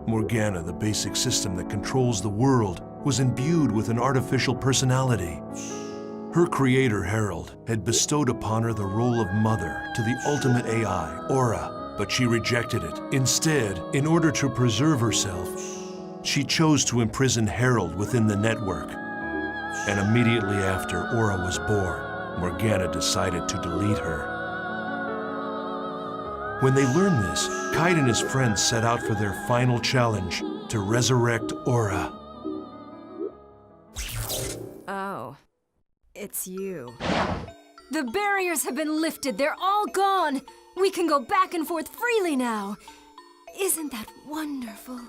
Morgana, the basic system that controls the world, was imbued with an artificial personality. Her creator, Harold, had bestowed upon her the role of mother to the ultimate AI, Aura, but she rejected it. Instead, in order to preserve herself, she chose to imprison Harold within the network. And immediately after Aura was born, Morgana decided to delete her. When they learned this, Kite and his friends set out for their final challenge, to resurrect Aura. Oh, it's you. The barriers have been lifted, they're all gone! We can go back and forth freely now! Isn't that wonderful?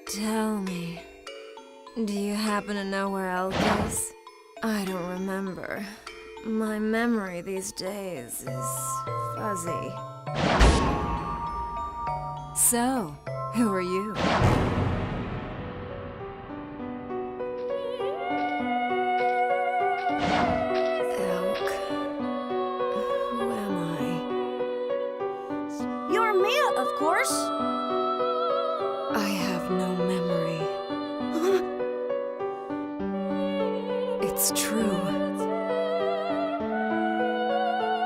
Tell me, do you happen to know where Elk is? I don't remember. My memory these days is fuzzy. So, who are you? Elk. Who am I? You're Mia, of course. I have no memory. It's true.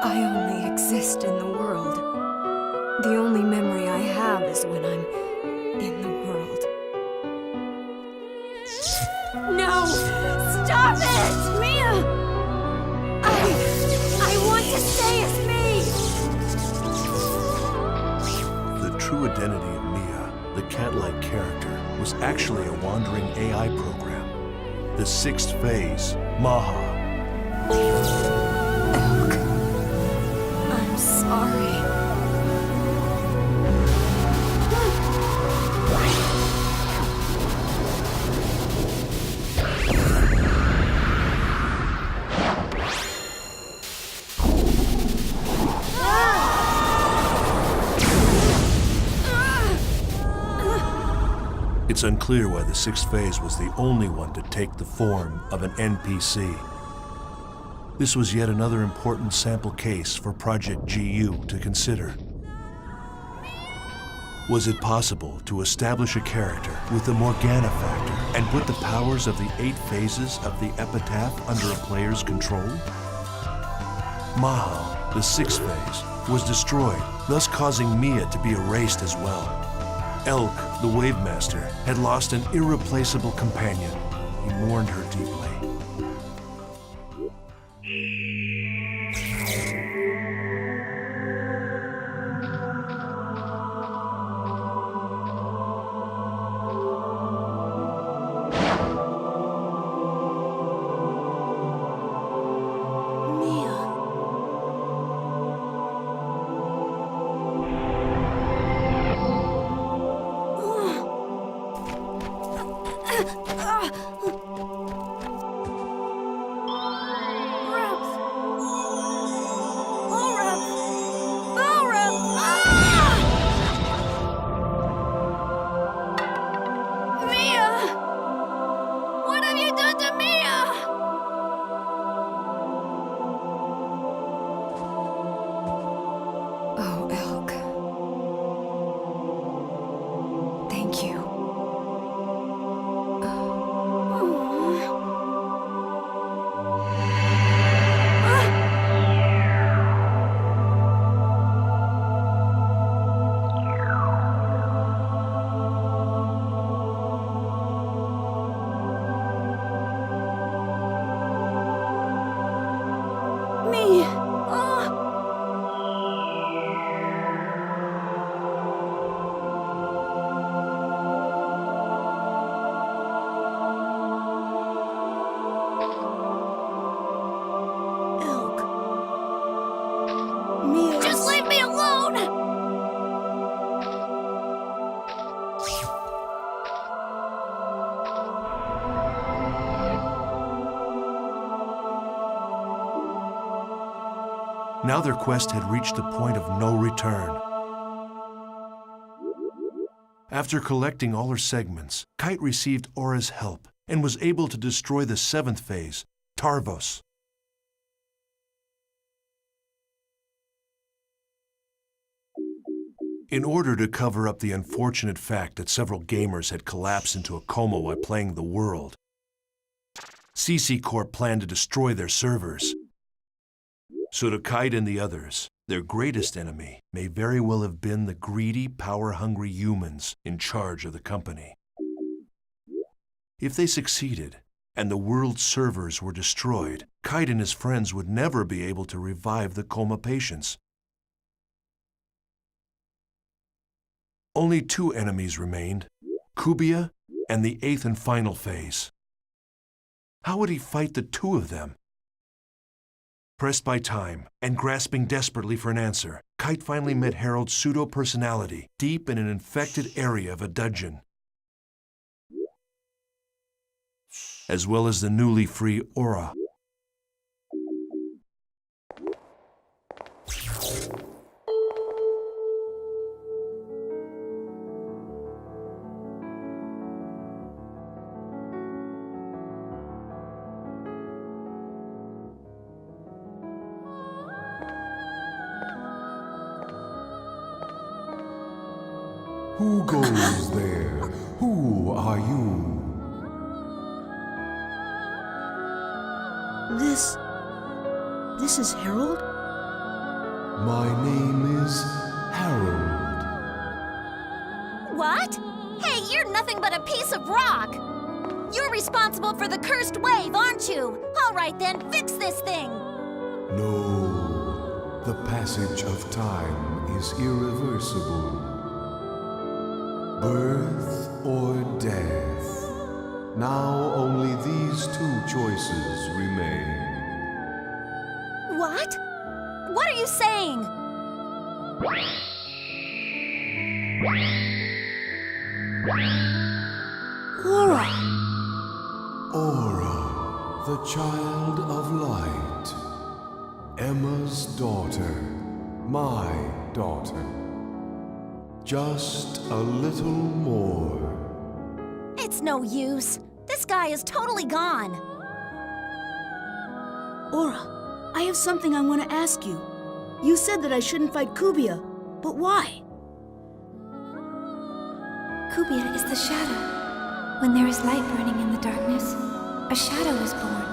I only exist in the world. The only memory I have is when I'm in the world. No! Stop it! Mia! I want to stay as me! The true identity of Mia, the cat-like character, was actually a wandering AI program. The sixth phase, Maha. Elk. I'm sorry. It's unclear why the sixth phase was the only one to take the form of an NPC. This was yet another important sample case for Project GU to consider. Was it possible to establish a character with the Morgana factor and put the powers of the 8 phases of the epitaph under a player's control? Maha, the sixth phase, was destroyed, thus causing Mia to be erased as well. Elk, the Wave Master, had lost an irreplaceable companion. He mourned her deeply. Oh, Elk. Thank you. Just leave me alone! Now their quest had reached a point of no return. After collecting all her segments, Kite received Aura's help and was able to destroy the 7th phase, Tarvos. In order to cover up the unfortunate fact that several gamers had collapsed into a coma while playing the world, CC Corp planned to destroy their servers. So to Kite and the others, their greatest enemy may very well have been the greedy, power-hungry humans in charge of the company. If they succeeded, and the world's servers were destroyed, Kite and his friends would never be able to revive the coma patients. Only two enemies remained, Kubia and the 8th and final phase. How would he fight the two of them? Pressed by time and grasping desperately for an answer, Kite finally met Harold's pseudo-personality deep in an infected area of a dungeon, as well as the newly free Aura. Who goes there? Who are you? This is Harold? My name is Harold. What? Hey, you're nothing but a piece of rock! You're responsible for the cursed wave, aren't you? All right then, fix this thing! No, the passage of time is irreversible. Birth or death. Now only these two choices remain. What? What are you saying? Aura! Aura, the child of light. Emma's daughter. My daughter. Just a little more. It's no use. This guy is totally gone. Aura, I have something I want to ask you. You said that I shouldn't fight Kubia, but why? Kubia is the shadow. When there is light burning in the darkness, a shadow is born.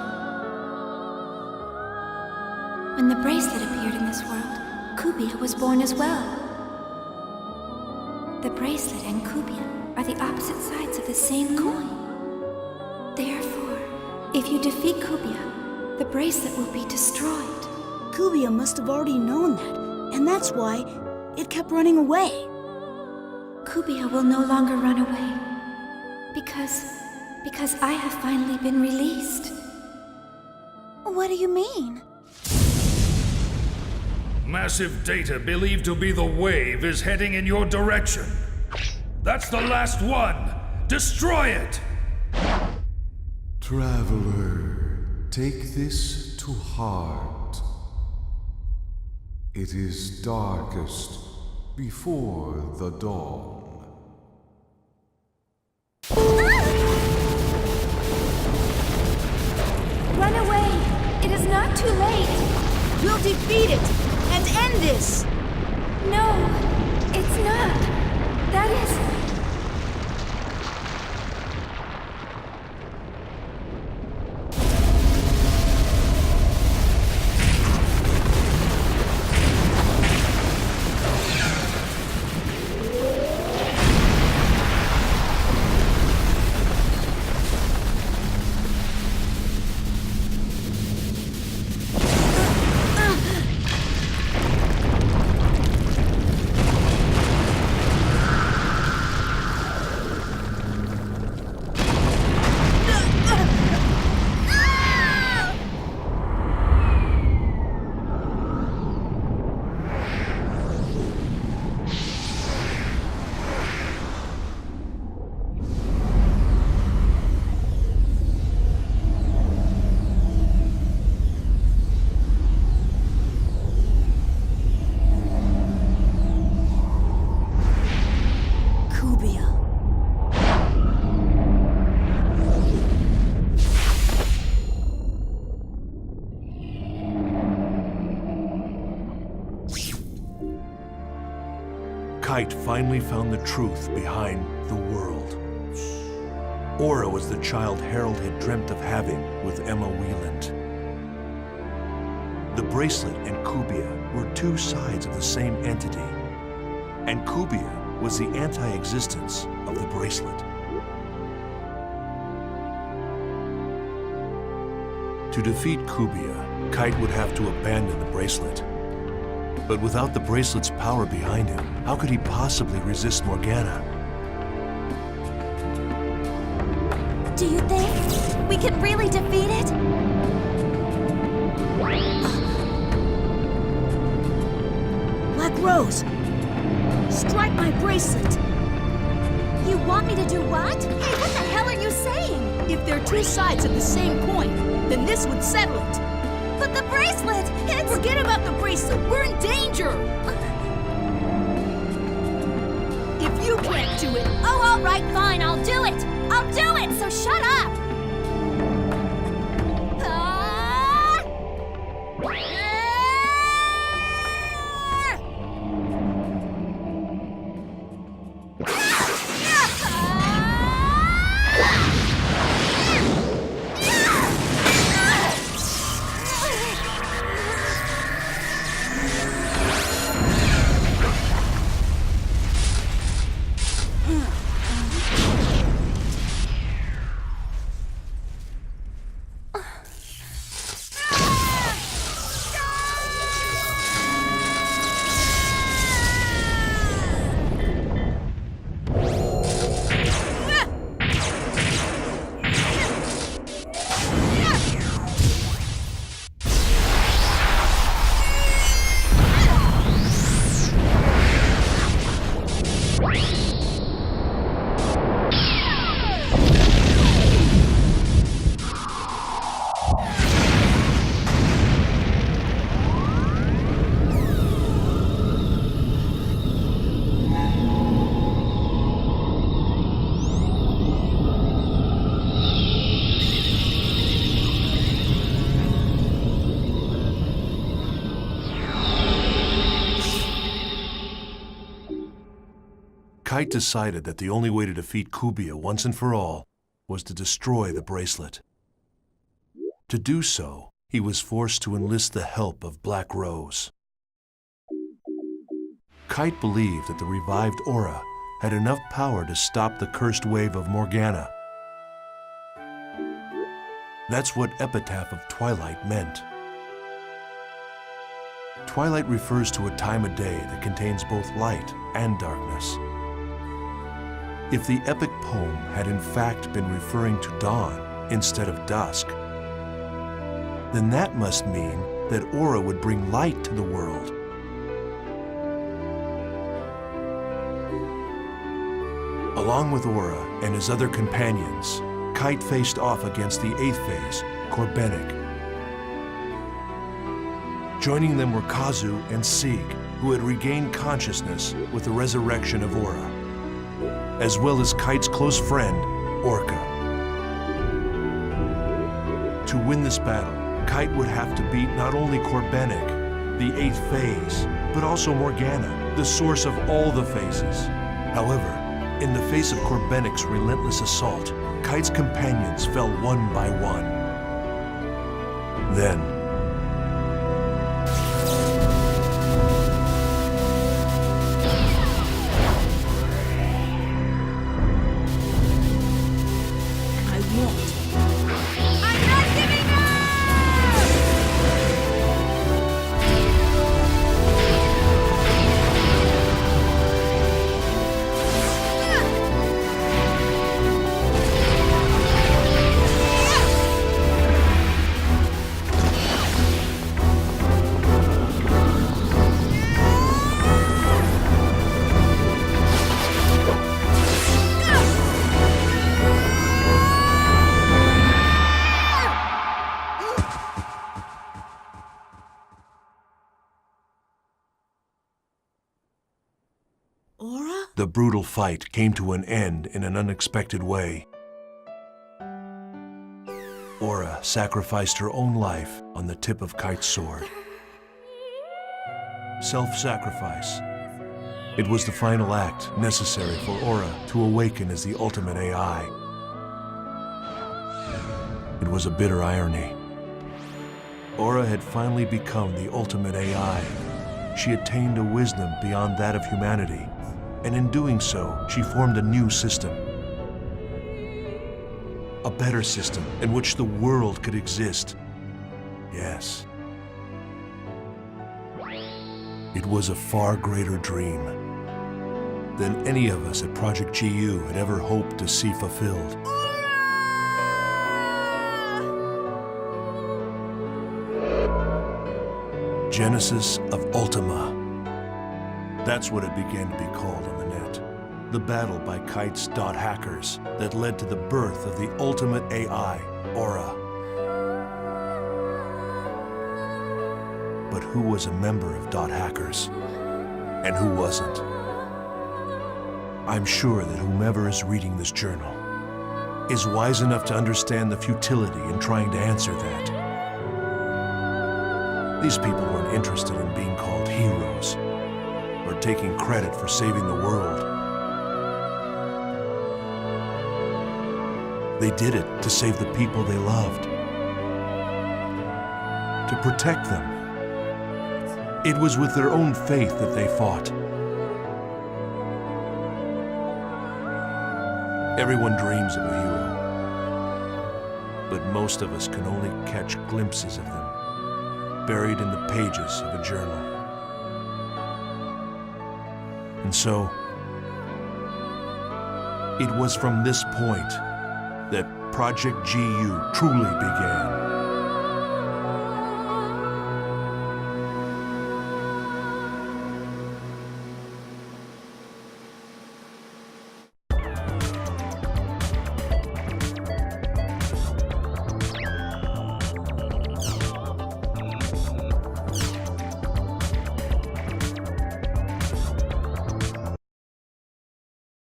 When the bracelet appeared in this world, Kubia was born as well. The bracelet and Kubia are the opposite sides of the same coin. Therefore, if you defeat Kubia, the bracelet will be destroyed. Kubia must have already known that, and that's why it kept running away. Kubia will no longer run away. Because I have finally been released. What do you mean? Massive data believed to be the wave is heading in your direction. That's the last one! Destroy it! Traveler, take this to heart. It is darkest before the dawn. Run away! It is not too late! We'll defeat it and end this! No, it's not. That is... Kite finally found the truth behind the world. Aura was the child Harold had dreamt of having with Emma Wieland. The bracelet and Kubia were two sides of the same entity, and Kubia was the anti-existence of the bracelet. To defeat Kubia, Kite would have to abandon the bracelet. But without the bracelet's power behind him, how could he possibly resist Morgana? Do you think we can really defeat it? Black Rose, strike my bracelet. You want me to do what? Hey, what the hell are you saying? If they're two sides of the same coin, then this would settle it. But the bracelet, it's... Forget about the bracelet. We're in danger. If you can't do it, Oh, all right, fine, I'll do it. I'll do it, so shut up. Ah! Kite decided that the only way to defeat Kubia once and for all was to destroy the bracelet. To do so, he was forced to enlist the help of Black Rose. Kite believed that the revived Aura had enough power to stop the cursed wave of Morgana. That's what Epitaph of Twilight meant. Twilight refers to a time of day that contains both light and darkness. If the epic poem had in fact been referring to dawn instead of dusk, then that must mean that Aura would bring light to the world. Along with Aura and his other companions, Kite faced off against the 8th phase, Corbenic. Joining them were Kazu and Sieg, who had regained consciousness with the resurrection of Aura, as well as Kite's close friend, Orca. To win this battle, Kite would have to beat not only Corbenic, the 8th phase, but also Morgana, the source of all the phases. However, in the face of Corbenic's relentless assault, Kite's companions fell one by one. Then, the brutal fight came to an end in an unexpected way. Aura sacrificed her own life on the tip of Kite's sword. Self-sacrifice It was the final act necessary for Aura to awaken as the ultimate AI. It was a bitter irony. Aura had finally become the ultimate AI. She attained a wisdom beyond that of humanity, and in doing so, she formed a new system. A better system in which the world could exist. Yes. It was a far greater dream than any of us at Project GU had ever hoped to see fulfilled. Genesis of Ultima. That's what it began to be called on the net. The battle by Kite's hackers that led to the birth of the ultimate AI, Aura. But who was a member of hackers? And who wasn't? I'm sure that whomever is reading this journal is wise enough to understand the futility in trying to answer that. These people weren't interested in being called heroes or taking credit for saving the world. They did it to save the people they loved, to protect them. It was with their own faith that they fought. Everyone dreams of a hero, but most of us can only catch glimpses of them, buried in the pages of a journal. And so, it was from this point that Project GU truly began.